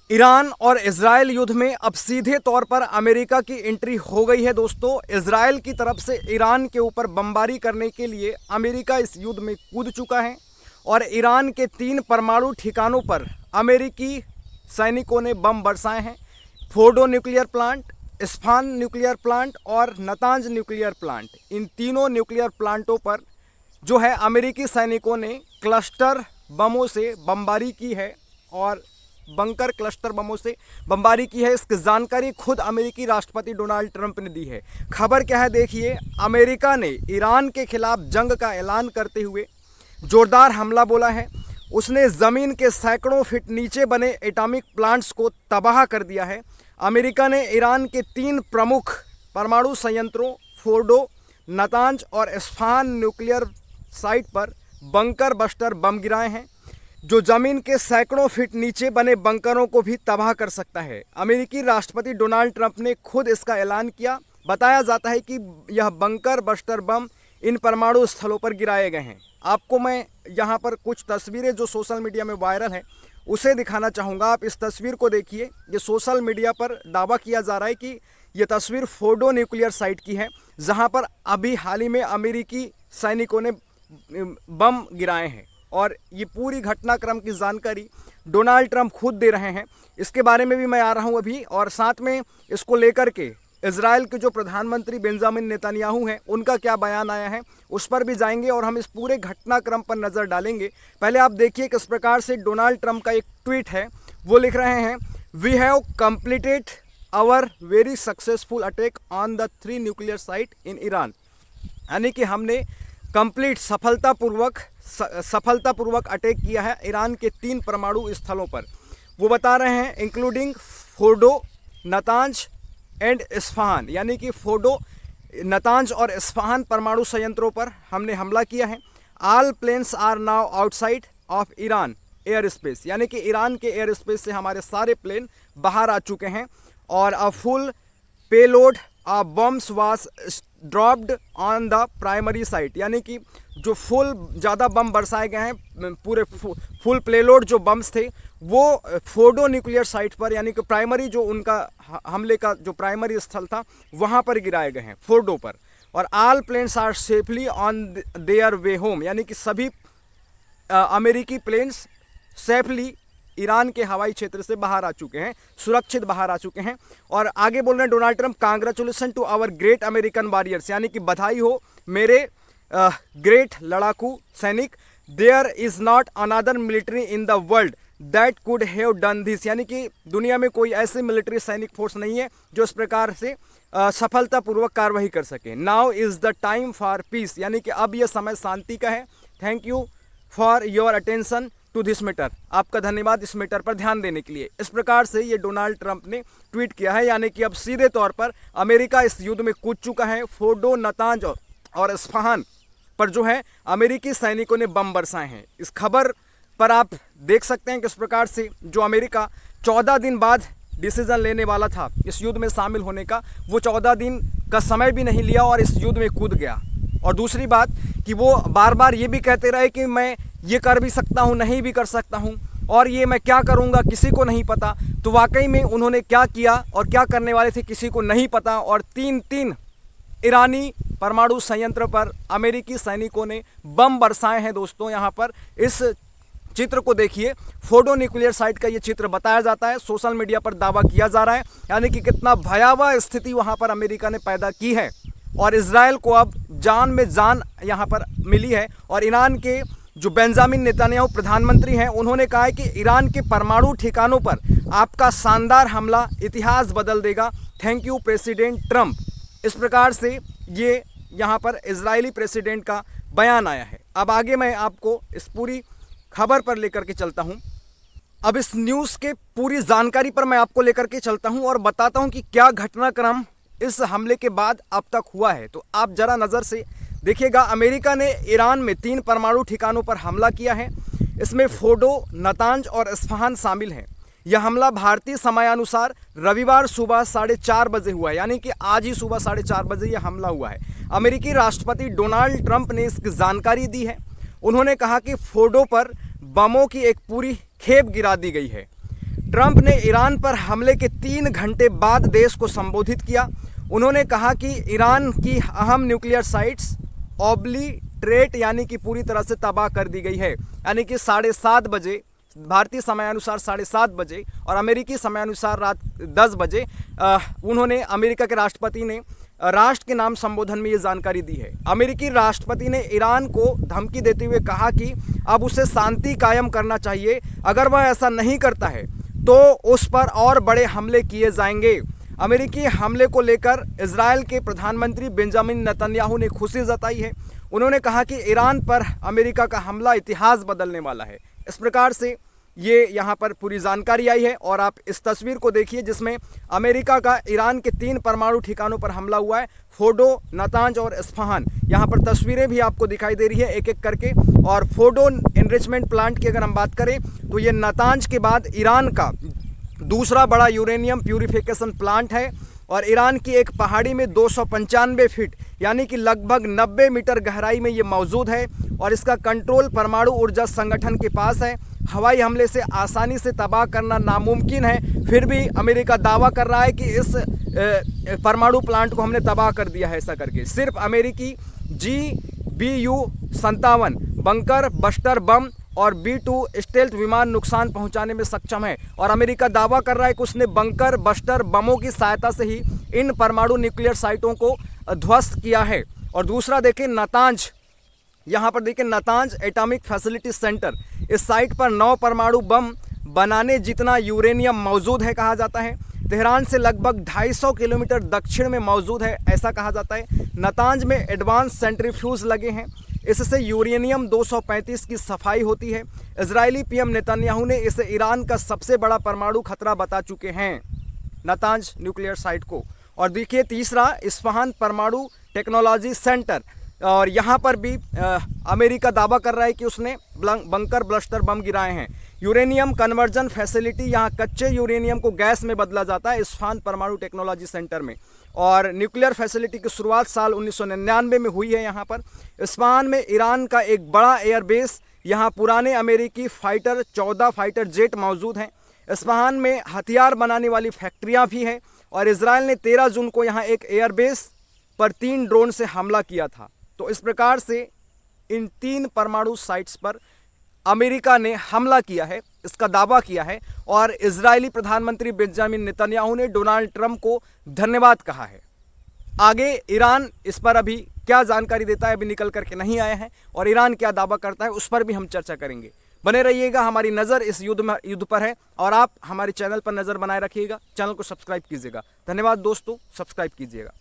Iran और Israel युद्ध में अब सीधे तौर पर अमेरिका की एंट्री हो गई है दोस्तों। इजराइल की तरफ से ईरान के ऊपर बमबारी करने के लिए अमेरिका इस युद्ध में कूद चुका है और ईरान के 3 परमाणु ठिकानों पर अमेरिकी सैनिकों ने बम बरसाए हैं। Fordow nuclear plant, Isfahan nuclear plant और नतांज न्यूक्लियर प्लांट, इन तीनों न्यूक्लियर प्लांटों पर जो है अमेरिकी सैनिकों ने क्लस्टर बमों से बमबारी की है और बंकर क्लस्टर बमों से बमबारी की है। इसकी जानकारी खुद अमेरिकी राष्ट्रपति डोनाल्ड ट्रंप ने दी है। खबर क्या है देखिए। अमेरिका ने ईरान के खिलाफ जंग का ऐलान करते हुए जोरदार हमला बोला है। उसने ज़मीन के सैकड़ों फीट नीचे बने एटॉमिक प्लांट्स को तबाह कर दिया है। अमेरिका ने ईरान के 3 प्रमुख परमाणु संयंत्रों फोर्डो, नतांज और इस्फान न्यूक्लियर साइट पर बंकर बस्टर बम गिराए हैं जो ज़मीन के सैकड़ों फीट नीचे बने बंकरों को भी तबाह कर सकता है। अमेरिकी राष्ट्रपति डोनाल्ड ट्रंप ने खुद इसका ऐलान किया। बताया जाता है कि यह बंकर बस्टर बम इन परमाणु स्थलों पर गिराए गए हैं। आपको मैं यहाँ पर कुछ तस्वीरें जो सोशल मीडिया में वायरल हैं उसे दिखाना चाहूँगा। आप इस तस्वीर को देखिए। ये सोशल मीडिया पर दावा किया जा रहा है कि ये तस्वीर फोर्डो न्यूक्लियर साइट की है, जहाँ पर अभी हाल ही में अमेरिकी सैनिकों ने बम गिराए हैं और ये पूरी घटनाक्रम की जानकारी डोनाल्ड ट्रंप खुद दे रहे हैं। इसके बारे में भी मैं आ रहा हूँ अभी, और साथ में इसको लेकर के इजराइल के जो प्रधानमंत्री बेंजामिन नेतन्याहू हैं उनका क्या बयान आया है उस पर भी जाएंगे और हम इस पूरे घटनाक्रम पर नज़र डालेंगे। पहले आप देखिए किस प्रकार से डोनाल्ड ट्रंप का एक ट्वीट है। वो लिख रहे हैं, we have completed our very successful attack on the 3 nuclear site in Iran. यानी कि हमने कंप्लीट सफलतापूर्वक अटैक किया है ईरान के 3 परमाणु स्थलों पर। वो बता रहे हैं including Fordow, Natanz and Isfahan, यानी कि फोर्डो, नतांज और इस्फहान परमाणु संयंत्रों पर हमने हमला किया है। All planes are now outside of Iran air space, यानी कि ईरान के एयर स्पेस से हमारे सारे प्लेन बाहर आ चुके हैं और a full payload of bombs was dropped on the primary site, यानी कि जो फुल ज़्यादा बम बरसाए गए हैं, पूरे फुल प्लेलोड जो बम्स थे वो फोर्डो न्यूक्लियर साइट पर, यानी कि प्राइमरी जो उनका हमले का जो प्राइमरी स्थल था वहाँ पर गिराए गए हैं फोर्डो पर। और all planes are safely on their way home, यानी कि सभी अमेरिकी प्लेन्स सेफली ईरान के हवाई क्षेत्र से बाहर आ चुके हैं, सुरक्षित बाहर आ चुके हैं। और आगे बोल रहे हैं Donald Trump, congratulation to our great American warriors, यानी कि बधाई हो मेरे ग्रेट लड़ाकू सैनिक। There is not another military in the world that could have done this, यानी कि दुनिया में कोई ऐसी मिलिट्री सैनिक फोर्स नहीं है जो इस प्रकार से सफलतापूर्वक कार्रवाई कर सके। Now is the time for peace, यानी कि अब यह समय शांति का है। Thank you for your attention to this matter, आपका धन्यवाद इस मैटर पर ध्यान देने के लिए। इस प्रकार से ये डोनाल्ड ट्रंप ने ट्वीट किया है, यानी कि अब सीधे तौर पर अमेरिका इस युद्ध में कूद चुका है। फोर्डो, नतांज और इस्फहान पर जो है अमेरिकी सैनिकों ने बम बरसाए हैं। इस खबर पर आप देख सकते हैं किस प्रकार से जो अमेरिका 14 दिन बाद डिसीजन लेने वाला था इस युद्ध में शामिल होने का, वो 14 दिन का समय भी नहीं लिया और इस युद्ध में कूद गया। और दूसरी बात कि वो बार बार ये भी कहते रहे कि मैं ये कर भी सकता हूँ, नहीं भी कर सकता हूँ, और ये मैं क्या करूँगा किसी को नहीं पता। तो वाकई में उन्होंने क्या किया और क्या करने वाले थे किसी को नहीं पता। और 3 ईरानी परमाणु संयंत्र पर अमेरिकी सैनिकों ने बम बरसाए हैं। दोस्तों यहाँ पर इस चित्र को देखिए। फोर्डो न्यूक्लियर साइट का ये चित्र बताया जाता है, सोशल मीडिया पर दावा किया जा रहा है, यानी कि कितना भयावह स्थिति वहाँ पर अमेरिका ने पैदा की है। और इजराइल को अब जान में जान यहाँ पर मिली है। और ईरान के जो बेंजामिन नेतन्याहू प्रधानमंत्री हैं उन्होंने कहा है कि ईरान के परमाणु ठिकानों पर आपका शानदार हमला इतिहास बदल देगा। Thank you president Trump. इस प्रकार से ये यहाँ पर इजरायली प्रेसिडेंट का बयान आया है। अब आगे मैं आपको इस पूरी खबर पर लेकर के चलता हूँ। अब इस न्यूज़ के पूरी जानकारी पर मैं आपको लेकर के चलता हूँ और बताता हूँ कि क्या घटनाक्रम इस हमले के बाद अब तक हुआ है। तो आप जरा नज़र से देखिएगा। अमेरिका ने ईरान में 3 परमाणु ठिकानों पर हमला किया है। इसमें फोर्डो, नतांज और इस्फहान शामिल हैं। यह हमला भारतीय समयानुसार रविवार सुबह 4:30 बजे हुआ है, यानी कि आज ही सुबह 4:30 बजे यह हमला हुआ है। अमेरिकी राष्ट्रपति डोनाल्ड ट्रंप ने इसकी जानकारी दी है। उन्होंने कहा कि फोर्डो पर बमों की एक पूरी खेप गिरा दी गई है। ट्रंप ने ईरान पर हमले के 3 घंटे बाद देश को संबोधित किया। उन्होंने कहा कि ईरान की अहम न्यूक्लियर साइट्स ऑब्लिटरेट यानी कि पूरी तरह से तबाह कर दी गई है। यानी कि 7:30 बजे भारतीय समयानुसार 7:30 बजे और अमेरिकी समयानुसार रात 10 बजे उन्होंने अमेरिका के राष्ट्रपति ने राष्ट्र के नाम संबोधन में ये जानकारी दी है। अमेरिकी राष्ट्रपति ने ईरान को धमकी देते हुए कहा कि अब उसे शांति कायम करना चाहिए, अगर वह ऐसा नहीं करता है तो उस पर और बड़े हमले किए जाएंगे। अमेरिकी हमले को लेकर इजराइल के प्रधानमंत्री बेंजामिन नेतन्याहू ने खुशी जताई है। उन्होंने कहा कि ईरान पर अमेरिका का हमला इतिहास बदलने वाला है। इस प्रकार से ये यहाँ पर पूरी जानकारी आई है और आप इस तस्वीर को देखिए जिसमें अमेरिका का ईरान के 3 परमाणु ठिकानों पर हमला हुआ है, फोर्डो, नातांज और इस्फहान। यहाँ पर तस्वीरें भी आपको दिखाई दे रही है एक एक करके। और फोर्डो एनरिचमेंट प्लांट की अगर हम बात करें तो ये नातांज के बाद ईरान का दूसरा बड़ा यूरेनियम प्यूरिफिकेशन प्लांट है और ईरान की एक पहाड़ी में 295 फीट यानी कि लगभग 90 मीटर गहराई में ये मौजूद है और इसका कंट्रोल परमाणु ऊर्जा संगठन के पास है। हवाई हमले से आसानी से तबाह करना नामुमकिन है, फिर भी अमेरिका दावा कर रहा है कि इस परमाणु प्लांट को हमने तबाह कर दिया है। ऐसा करके सिर्फ अमेरिकी GBU-57 बंकर बस्टर बम और B-2 स्टेल्थ विमान नुकसान पहुंचाने में सक्षम है और अमेरिका दावा कर रहा है कि उसने बंकर बस्टर बमों की सहायता से ही इन परमाणु न्यूक्लियर साइटों को ध्वस्त किया है। और दूसरा देखें नातांज, यहाँ पर देखें नातांज एटॉमिक फैसिलिटी सेंटर, इस साइट पर 9 परमाणु बम बनाने जितना यूरेनियम मौजूद है कहा जाता है। तेहरान से लगभग 250 किलोमीटर दक्षिण में मौजूद है ऐसा कहा जाता है। नातांज में एडवांस सेंट्रीफ्यूज लगे हैं, इससे यूरेनियम 235 की सफाई होती है। इजरायली पीएम नेतन्याहू ने इसे ईरान का सबसे बड़ा परमाणु खतरा बता चुके हैं, नातांज न्यूक्लियर साइट को। और देखिए तीसरा इस्फहान परमाणु टेक्नोलॉजी सेंटर, और यहाँ पर भी अमेरिका दावा कर रहा है कि उसने बंकर ब्लस्टर बम गिराए हैं। यूरेनियम कन्वर्जन फैसिलिटी, यहाँ कच्चे यूरेनियम को गैस में बदला जाता है इस्फहान परमाणु टेक्नोलॉजी सेंटर में। और न्यूक्लियर फैसिलिटी की शुरुआत साल 1999 में हुई है। यहाँ पर इस्फहान में ईरान का एक बड़ा एयरबेस, यहाँ पुराने अमेरिकी फाइटर 14 फाइटर जेट मौजूद हैं। इस्फहान में हथियार बनाने वाली फैक्ट्रियाँ भी हैं और इजराइल ने 13 जून को यहाँ एक एयरबेस पर 3 ड्रोन से हमला किया था। तो इस प्रकार से इन 3 परमाणु साइट्स पर अमेरिका ने हमला किया है, इसका दावा किया है और इजरायली प्रधानमंत्री बेंजामिन नेतन्याहू ने डोनाल्ड ट्रंप को धन्यवाद कहा है। आगे ईरान इस पर अभी क्या जानकारी देता है अभी निकल करके नहीं आया है और ईरान क्या दावा करता है उस पर भी हम चर्चा करेंगे। बने रहिएगा, हमारी नज़र इस युद्ध पर है और आप हमारे चैनल पर नज़र बनाए रखिएगा, चैनल को सब्सक्राइब कीजिएगा। धन्यवाद दोस्तों, सब्सक्राइब कीजिएगा।